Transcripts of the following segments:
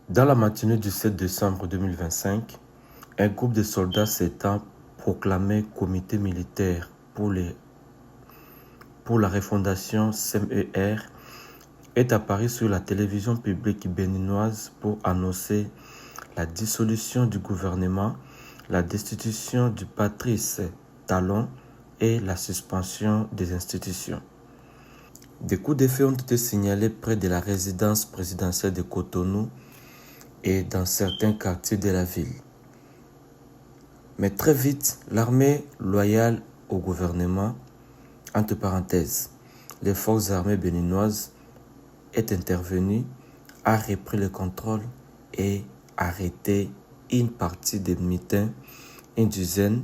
Dans la matinée du 7 décembre 2025, un groupe de soldats s'étant proclamé comité militaire pour la refondation CMER est apparu sur la télévision publique béninoise pour annoncer la dissolution du gouvernement, la destitution du Patrice Talon et la suspension des institutions. Des coups d'effet ont été signalés près de la résidence présidentielle de Cotonou et dans certains quartiers de la ville. Mais très vite, l'armée loyale au gouvernement, entre parenthèses, les forces armées béninoises, est intervenue, a repris le contrôle et arrêté une partie des mutins, une dizaine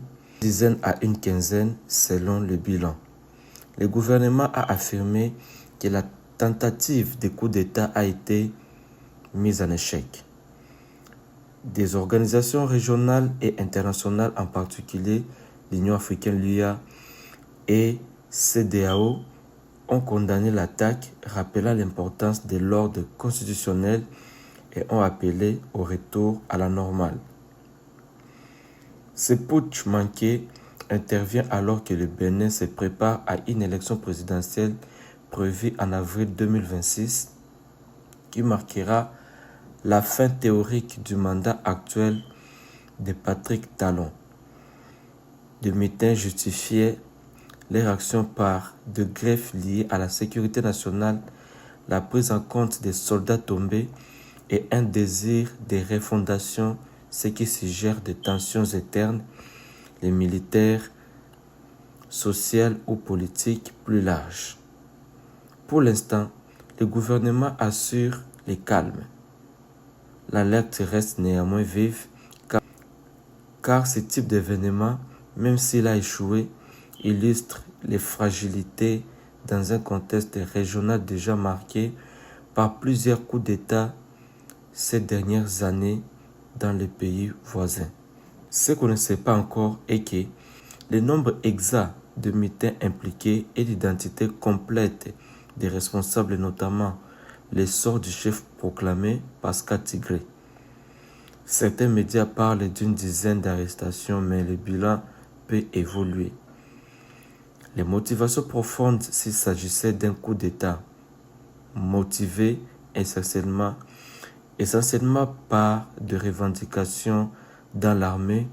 à une quinzaine selon le bilan. Le gouvernement a affirmé que la tentative de coup d'État a été mise en échec. Des organisations régionales et internationales, en particulier l'Union africaine, l'UA et CEDEAO, ont condamné l'attaque, rappelant l'importance de l'ordre constitutionnel et ont appelé au retour à la normale. Ce putsch manqué intervient alors que le Bénin se prépare à une élection présidentielle prévue en avril 2026 qui marquera la fin théorique du mandat actuel de Patrick Talon. Des mutins justifiaient leur action par de greffes liées à la sécurité nationale, la prise en compte des soldats tombés et un désir de refondation, ce qui suggère des tensions éternes, les militaires, sociales ou politiques plus larges. Pour l'instant, le gouvernement assure le calme. L'alerte reste néanmoins vive car ce type d'événement, même s'il a échoué, illustre les fragilités dans un contexte régional déjà marqué par plusieurs coups d'État ces dernières années dans les pays voisins. Ce qu'on ne sait pas encore est que le nombre exact de mutins impliqués et l'identité complète des responsables, notamment les sorts du chef proclamé Pascal Tigré. Certains médias parlent d'une dizaine d'arrestations, mais le bilan peut évoluer. Les motivations profondes s'il s'agissait d'un coup d'État motivé essentiellement par de revendications dans l'armée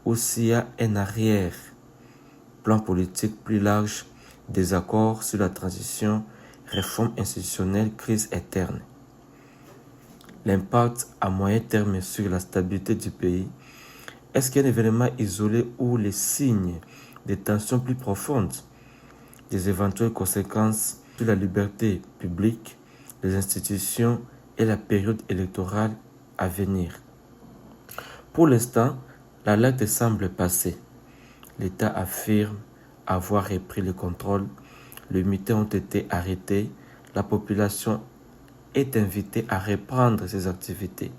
ou s'il y a un arrière-plan politique plus large, désaccord sur la transition, réforme institutionnelle, crise interne. L'impact à moyen terme sur la stabilité du pays, est-ce qu'un événement isolé ou les signes de tensions plus profondes, des éventuelles conséquences sur la liberté publique, les institutions et la période électorale à venir? Pour l'instant, l'alerte semble passer. L'État affirme avoir repris le contrôle, les mutins ont été arrêtés, la population est invitée à reprendre ses activités.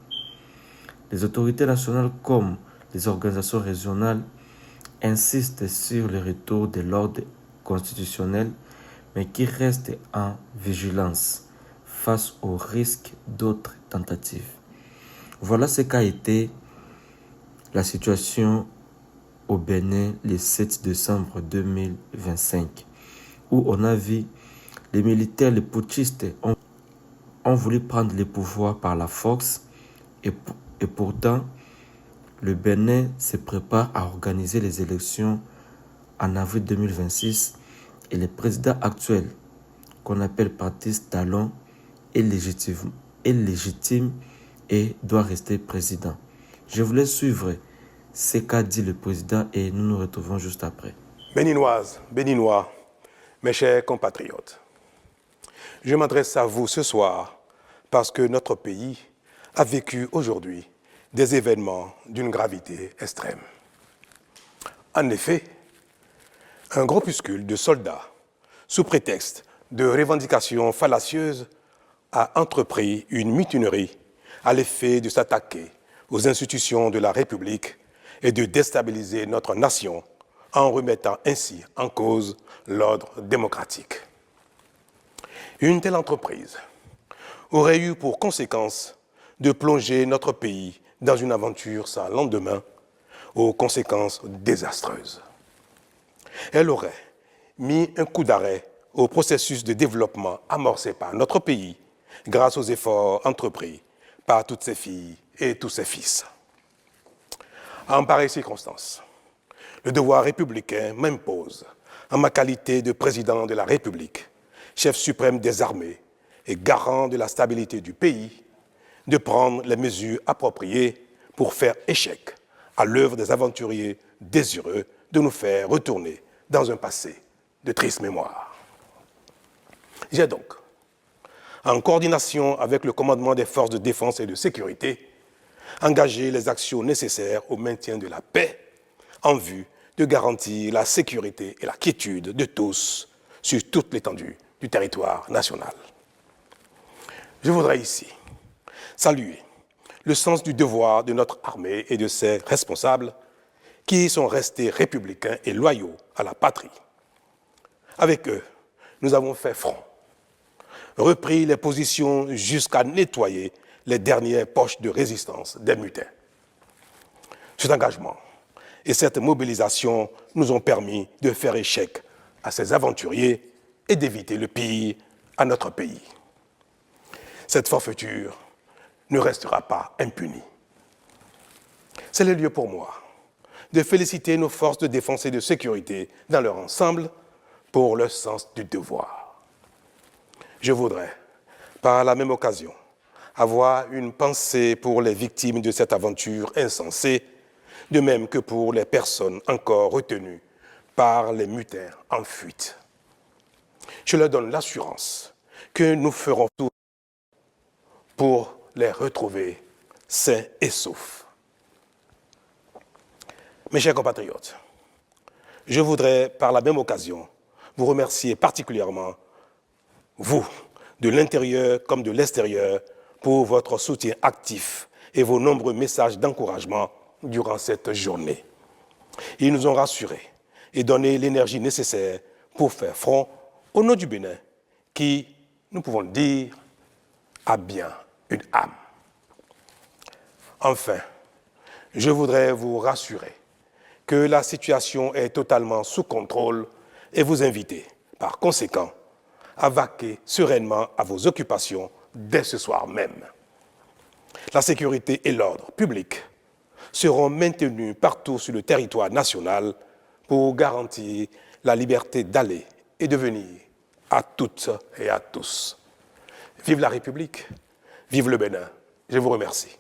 Les autorités nationales comme les organisations régionales insistent sur le retour de l'ordre constitutionnel, mais qui reste en vigilance face au risque d'autres tentatives. Voilà ce qu'a été la situation au Bénin le 7 décembre 2025, où on a vu les militaires, les putschistes ont voulu prendre le pouvoir par la force et pourtant le Bénin se prépare à organiser les élections en avril 2026 et le président actuel, qu'on appelle Patrice Talon, est légitime et doit rester président. Je voulais suivre ce qu'a dit le président et nous nous retrouvons juste après. Béninoises, Béninois, mes chers compatriotes, je m'adresse à vous ce soir parce que notre pays a vécu aujourd'hui des événements d'une gravité extrême. En effet, un groupuscule de soldats, sous prétexte de revendications fallacieuses, a entrepris une mutinerie à l'effet de s'attaquer aux institutions de la République et de déstabiliser notre nation en remettant ainsi en cause l'ordre démocratique. Une telle entreprise aurait eu pour conséquence de plonger notre pays dans une aventure sans lendemain, aux conséquences désastreuses. Elle aurait mis un coup d'arrêt au processus de développement amorcé par notre pays grâce aux efforts entrepris par toutes ses filles et tous ses fils. En pareille circonstance, le devoir républicain m'impose, en ma qualité de président de la République, chef suprême des armées et garant de la stabilité du pays, de prendre les mesures appropriées pour faire échec à l'œuvre des aventuriers désireux de nous faire retourner dans un passé de triste mémoire. J'ai donc, en coordination avec le commandement des forces de défense et de sécurité, engagé les actions nécessaires au maintien de la paix en vue de garantir la sécurité et la quiétude de tous sur toute l'étendue du territoire national. Je voudrais ici saluer le sens du devoir de notre armée et de ses responsables qui sont restés républicains et loyaux à la patrie. Avec eux, nous avons fait front, repris les positions jusqu'à nettoyer les dernières poches de résistance des mutins. Cet engagement et cette mobilisation nous ont permis de faire échec à ces aventuriers et d'éviter le pire à notre pays. Cette forfaiture ne restera pas impunie. C'est le lieu pour moi de féliciter nos forces de défense et de sécurité dans leur ensemble pour leur sens du devoir. Je voudrais, par la même occasion, avoir une pensée pour les victimes de cette aventure insensée, de même que pour les personnes encore retenues par les mutins en fuite. Je leur donne l'assurance que nous ferons tout pour les retrouver sains et saufs. Mes chers compatriotes, je voudrais par la même occasion vous remercier particulièrement, vous, de l'intérieur comme de l'extérieur, pour votre soutien actif et vos nombreux messages d'encouragement durant cette journée. Ils nous ont rassurés et donné l'énergie nécessaire pour faire front au nom du Bénin, qui, nous pouvons le dire, a bien une âme. Enfin, je voudrais vous rassurer que la situation est totalement sous contrôle et vous inviter, par conséquent, à vaquer sereinement à vos occupations dès ce soir même. La sécurité et l'ordre public seront maintenus partout sur le territoire national pour garantir la liberté d'aller et de venir à toutes et à tous. Vive la République, vive le Bénin. Je vous remercie.